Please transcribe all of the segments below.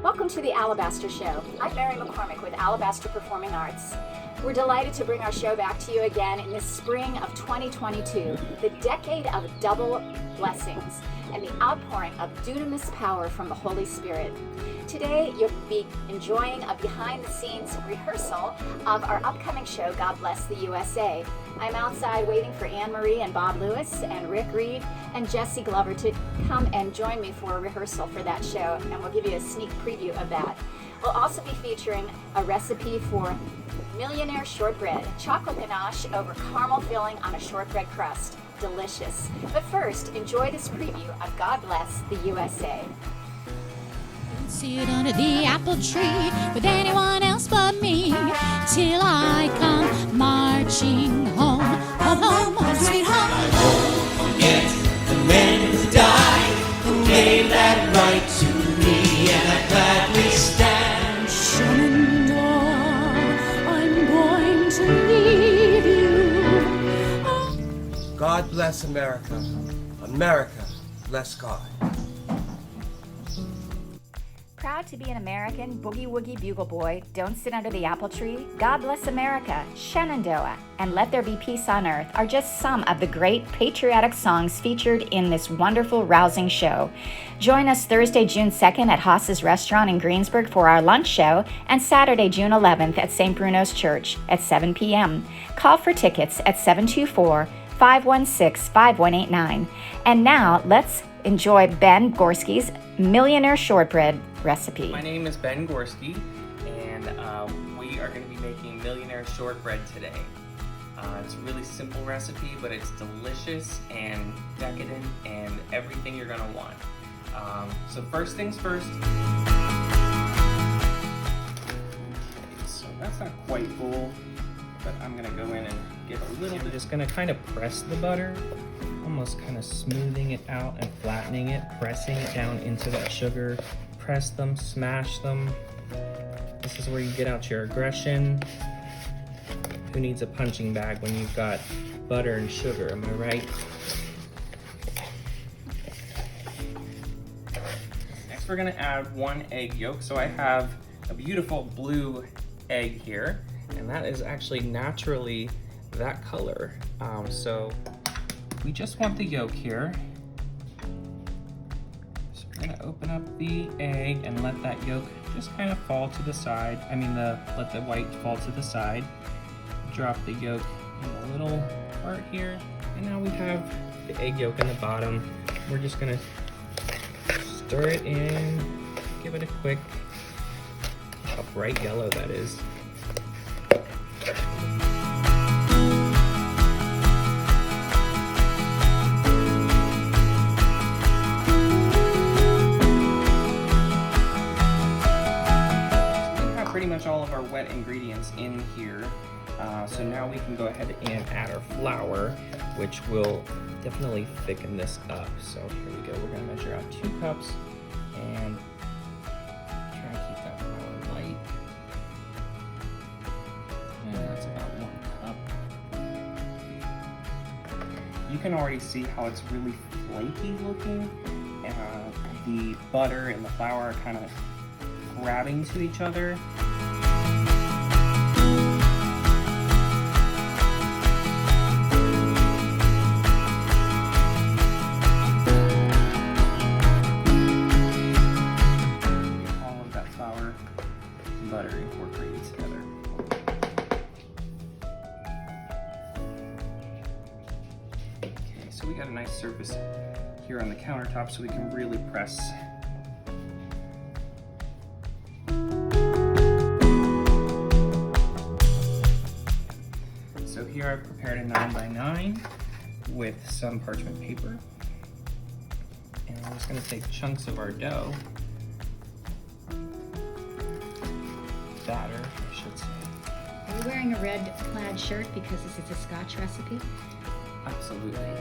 Welcome to the Alabaster Show. I'm Mary McCormick with Alabaster Performing Arts. We're delighted to bring our show back to you again in the spring of 2022, the decade of double blessings and the outpouring of dunamis power from the Holy Spirit. Today, you'll be enjoying a behind-the-scenes rehearsal of our upcoming show, God Bless the U.S.A. I'm outside waiting for Anne Marie and Bob Lewis and Rick Reed and Jesse Glover to come and join me for a rehearsal for that show, and we'll give you a sneak preview of that. We'll also be featuring a recipe for Millionaire shortbread, chocolate ganache over caramel filling on a shortbread crust. Delicious. But first, enjoy this preview of God Bless the U.S.A. Sit under the apple tree with anyone else but me till I come marching home, home, sweet home. I won't forget the men who died, who gave that right to me, and I gladly stand. Shenandoah, I'm going to leave you. Oh. God bless America. America bless God. Proud to be an American, boogie woogie bugle boy, don't sit under the apple tree, God bless America, Shenandoah, and Let There Be Peace on Earth are just some of the great patriotic songs featured in this wonderful, rousing show. Join us Thursday, June 2nd at Haas's Restaurant in Greensburg for our lunch show, and Saturday, June 11th at St. Bruno's Church at 7 p.m. Call for tickets at 724-516-5189. And now, let's enjoy Ben Gorski's Millionaire shortbread recipe. My name is Ben Gorski, and we are going to be making Millionaire shortbread today. It's a really simple recipe, but it's delicious and decadent and everything you're going to want. So first things first. So that's not quite full, but I'm going to go in and give a little bit. I'm just going to kind of press the butter, almost kind of smoothing it out and flattening it, pressing it down into that sugar. Press them, smash them. This is where you get out your aggression. Who needs a punching bag when you've got butter and sugar, am I right? Next we're gonna add 1 egg yolk. So I have a beautiful blue egg here, and that is actually naturally that color. So we just want the yolk here. So we're gonna open up the egg and let that yolk just kind of fall to the side. Let the white fall to the side. Drop the yolk in the little part here. And now we have the egg yolk in the bottom. We're just gonna stir it in, give it a quick, a bright yellow that is. Pretty much all of our wet ingredients in here. So now we can go ahead and add our flour, which will definitely thicken this up. So here we go. We're gonna measure out 2 cups and try and keep that flour light. And that's about 1 cup. You can already see how it's really flaky looking. The butter and the flour are kind of grabbing to each other. All of that flour and butter incorporated together. Okay, so we got a nice surface here on the countertop so we can really press. So here I've prepared a 9x9 with some parchment paper. And we're just gonna take chunks of our dough, batter, I should say. Are you wearing a red plaid shirt because this is a Scotch recipe? Absolutely.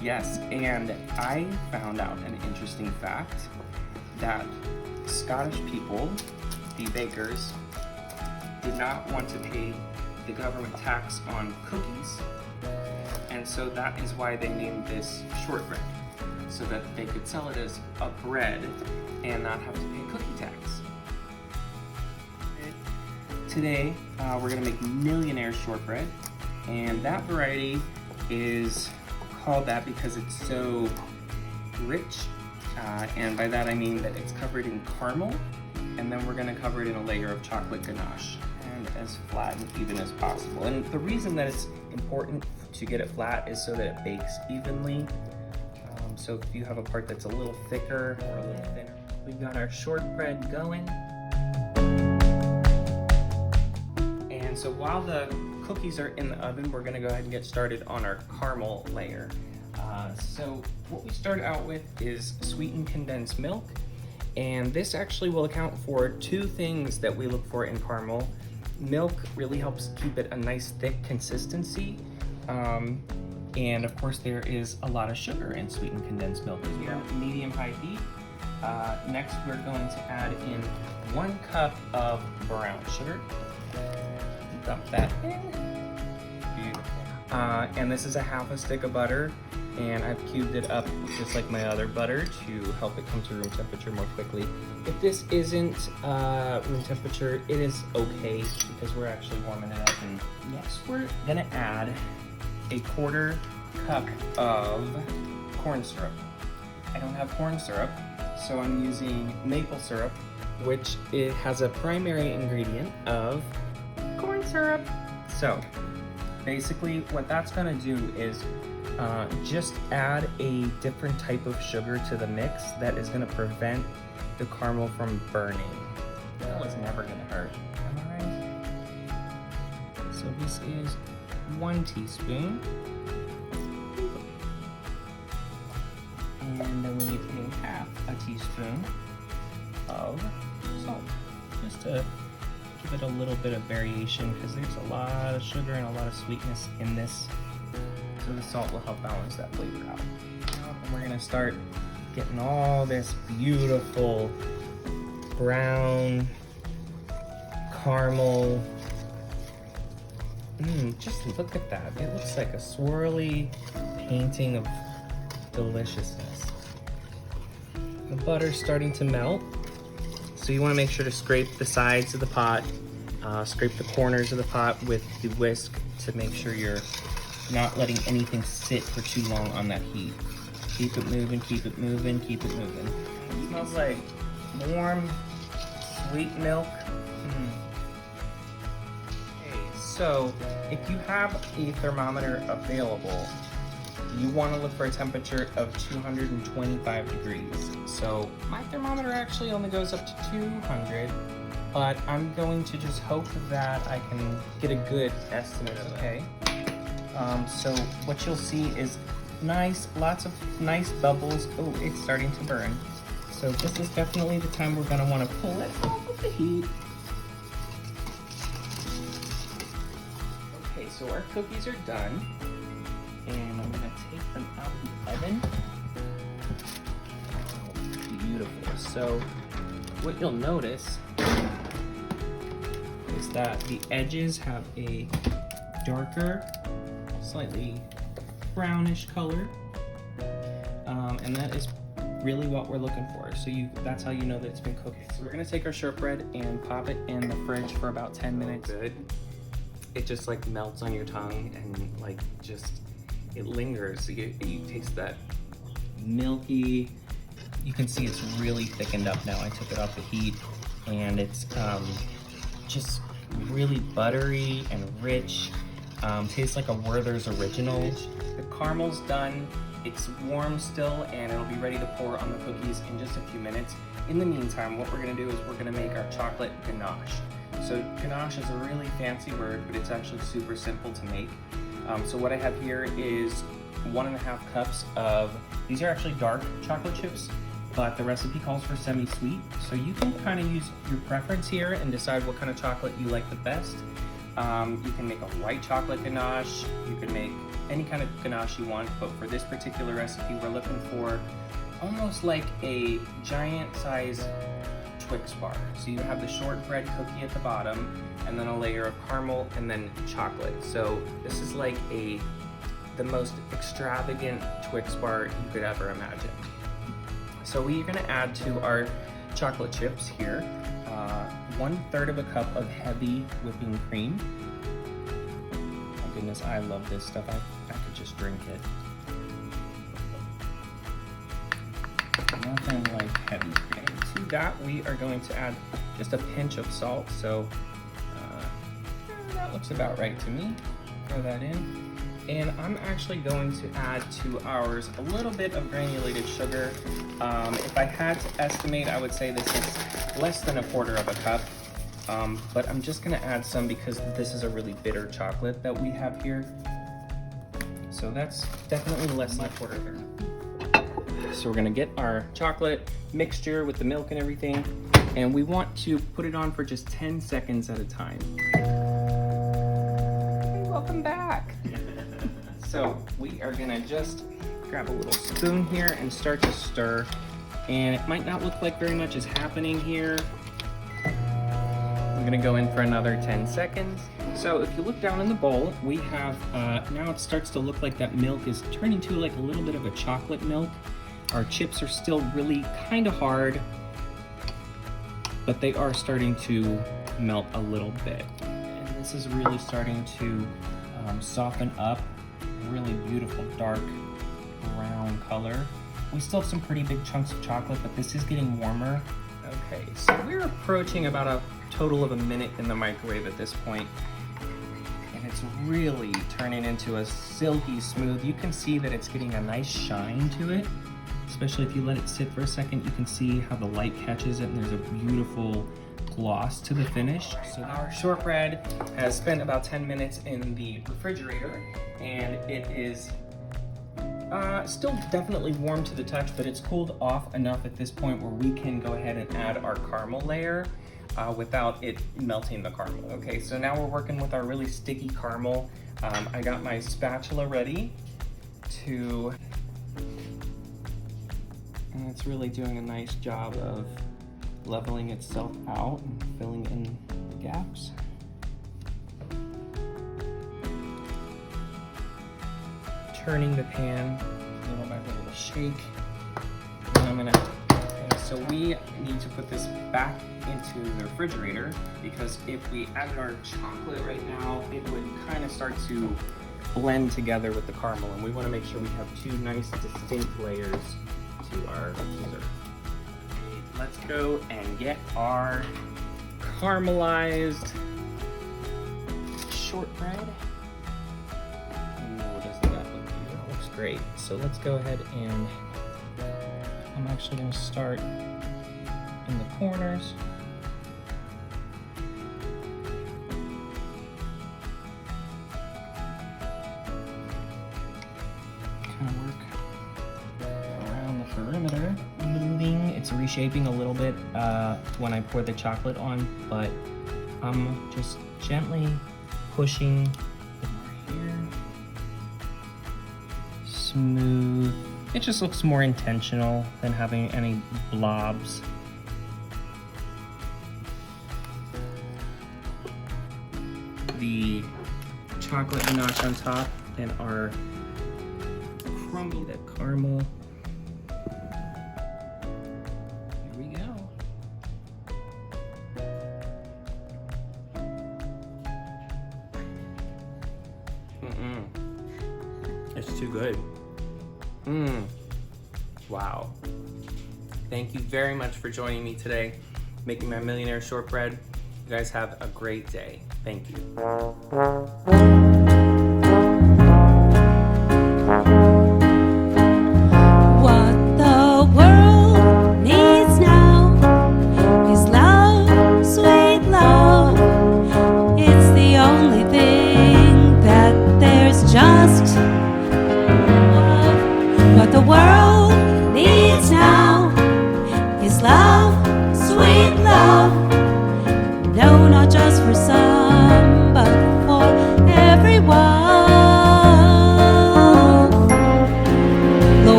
Yes, and I found out an interesting fact that Scottish people, the bakers, did not want to pay the government tax on cookies, and so that is why they named this shortbread. so that they could sell it as a bread and not have to pay cookie tax. Today, we're gonna make Millionaire shortbread, and that variety is called that because it's so rich, and by that I mean that it's covered in caramel, and then we're gonna cover it in a layer of chocolate ganache, and as flat and even as possible. And the reason that it's important to get it flat is so that it bakes evenly. So if you have a part that's a little thicker or a little thinner. We've got our shortbread going. And so while the cookies are in the oven, we're gonna go ahead and get started on our caramel layer. So what we start out with is sweetened condensed milk. And this actually will account for two things that we look for in caramel. Milk really helps keep it a nice thick consistency. And of course there is a lot of sugar in sweetened condensed milk as well. Medium-high heat. Next we're going to add in 1 cup of brown sugar. Dump that in. Beautiful. And this is a half a stick of butter, and I've cubed it up just like my other butter to help it come to room temperature more quickly. If this isn't room temperature, it is okay because we're actually warming it up. And next we're gonna add a 1/4 cup of corn syrup. I don't have corn syrup, so I'm using maple syrup, which it has a primary ingredient of corn syrup. So basically what that's gonna do is just add a different type of sugar to the mix that is gonna prevent the caramel from burning. That was never gonna hurt, am I right? So this is 1 teaspoon. And then we need a 1/2 teaspoon of salt, just to give it a little bit of variation because there's a lot of sugar and a lot of sweetness in this. So the salt will help balance that flavor out. And we're gonna start getting all this beautiful brown caramel. Just look at that. It looks like a swirly painting of deliciousness. The butter's starting to melt, so you want to make sure to scrape the sides of the pot, scrape the corners of the pot with the whisk to make sure you're not letting anything sit for too long on that heat. Keep it moving, keep it moving, keep it moving. It smells like warm, sweet milk. So if you have a thermometer available, you want to look for a temperature of 225 degrees. So my thermometer actually only goes up to 200, but I'm going to just hope that I can get a good estimate of it. Okay. So what you'll see is lots of nice bubbles. Oh, it's starting to burn. So this is definitely the time we're going to want to pull it off of the heat. So our cookies are done, and I'm gonna take them out of the oven. Oh, beautiful. So what you'll notice is that the edges have a darker, slightly brownish color, and that is really what we're looking for. So that's how you know that it's been cooked. So we're gonna take our shortbread and pop it in the fridge for about 10 minutes. Good. It just like melts on your tongue and like it lingers. You taste that milky. You can see it's really thickened up now. I took it off the heat, and it's just really buttery and rich. Tastes like a Werther's Original. The caramel's done. It's warm still, and it'll be ready to pour on the cookies in just a few minutes. In the meantime, what we're gonna do is we're gonna make our chocolate ganache. So ganache is a really fancy word, but it's actually super simple to make. So what I have here is 1.5 cups of, these are actually dark chocolate chips, but the recipe calls for semi-sweet. So you can kind of use your preference here and decide what kind of chocolate you like the best. You can make a white chocolate ganache, you can make any kind of ganache you want, but for this particular recipe, we're looking for almost like a giant size Twix bar. So you have the shortbread cookie at the bottom, and then a layer of caramel, and then chocolate. So this is like the the most extravagant Twix bar you could ever imagine. So we're gonna add to our chocolate chips here 1/3 of a cup of heavy whipping cream. My goodness, I love this stuff. I could just drink it. Nothing like heavy cream. To that, we are going to add just a pinch of salt. So that looks about right to me. Throw that in. And I'm actually going to add to ours a little bit of granulated sugar. If I had to estimate, I would say this is less than 1/4 of a cup. But I'm just gonna add some because this is a really bitter chocolate that we have here. So that's definitely less than 1/4 of a cup. So we're gonna get our chocolate mixture with the milk and everything, and we want to put it on for just 10 seconds at a time. Welcome back. So we are gonna just grab a little spoon here and start to stir. And it might not look like very much is happening here. I'm gonna go in for another 10 seconds. So if you look down in the bowl, we have, now it starts to look like that milk is turning to like a little bit of a chocolate milk. Our chips are still really kind of hard, but they are starting to melt a little bit. And this is really starting to soften up. Really beautiful dark brown color. We still have some pretty big chunks of chocolate, but this is getting warmer. Okay, so we're approaching about a total of a minute in the microwave at this point. And it's really turning into a silky smooth. You can see that it's getting a nice shine to it. Especially if you let it sit for a second, you can see how the light catches it and there's a beautiful gloss to the finish. So our shortbread has spent about 10 minutes in the refrigerator, and it is still definitely warm to the touch, but it's cooled off enough at this point where we can go ahead and add our caramel layer without it melting the caramel. Okay, so now we're working with our really sticky caramel. I got my spatula ready to, and it's really doing a nice job of leveling itself out and filling in the gaps. Turning the pan little by little shake. And I'm gonna, okay, so we need to put this back into the refrigerator because if we added our chocolate right now, it would kind of start to blend together with the caramel, and we want to make sure we have two nice distinct layers to our dessert. Let's go and get our caramelized shortbread. Ooh, doesn't that look good? That looks great. So let's go ahead and I'm actually going to start in the corners. Kind of work around the perimeter. It's reshaping a little bit when I pour the chocolate on, but I'm just gently pushing over here. Smooth. It just looks more intentional than having any blobs. The chocolate ganache on top and our crumble, that caramel. It's too good. Wow. Thank you very much for joining me today, making my Millionaire shortbread. You guys have a great day. Thank you.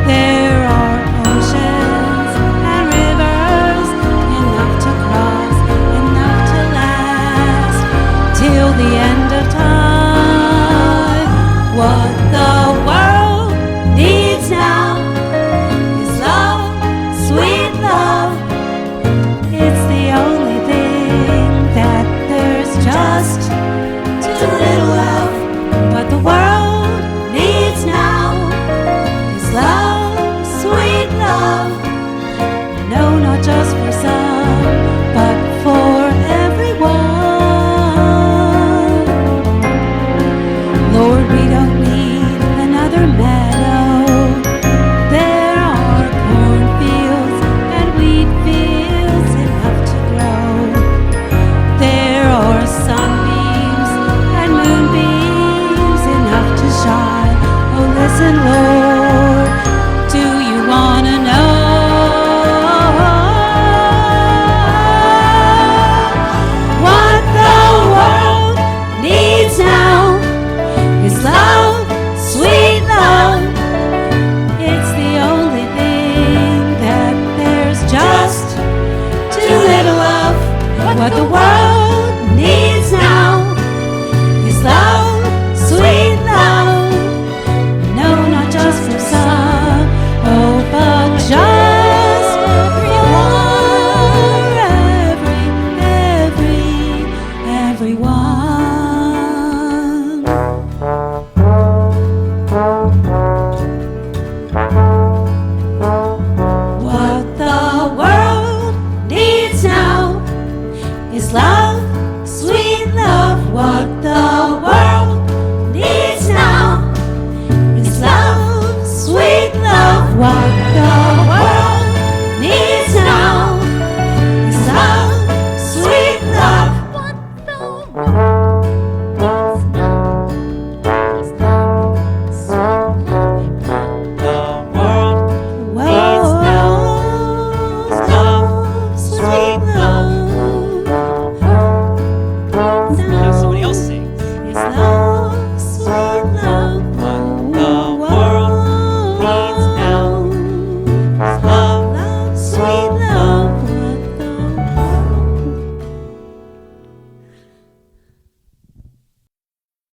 There are oceans till the end of time. What the world needs now is love, sweet love. It's the only thing that there's just too little of. What the world needs now is love, sweet love. No, not just for some, but for everyone. Lord, we don't need another meadow. There are cornfields and wheat fields enough to grow. There are sunbeams and moonbeams enough to shine. Oh, listen, Lord, do you want to know what the world needs now is love, sweet love. It's the only thing that there's just too little of. What the world needs now is love, sweet love. No, not just for some, oh, but just everyone, everyone.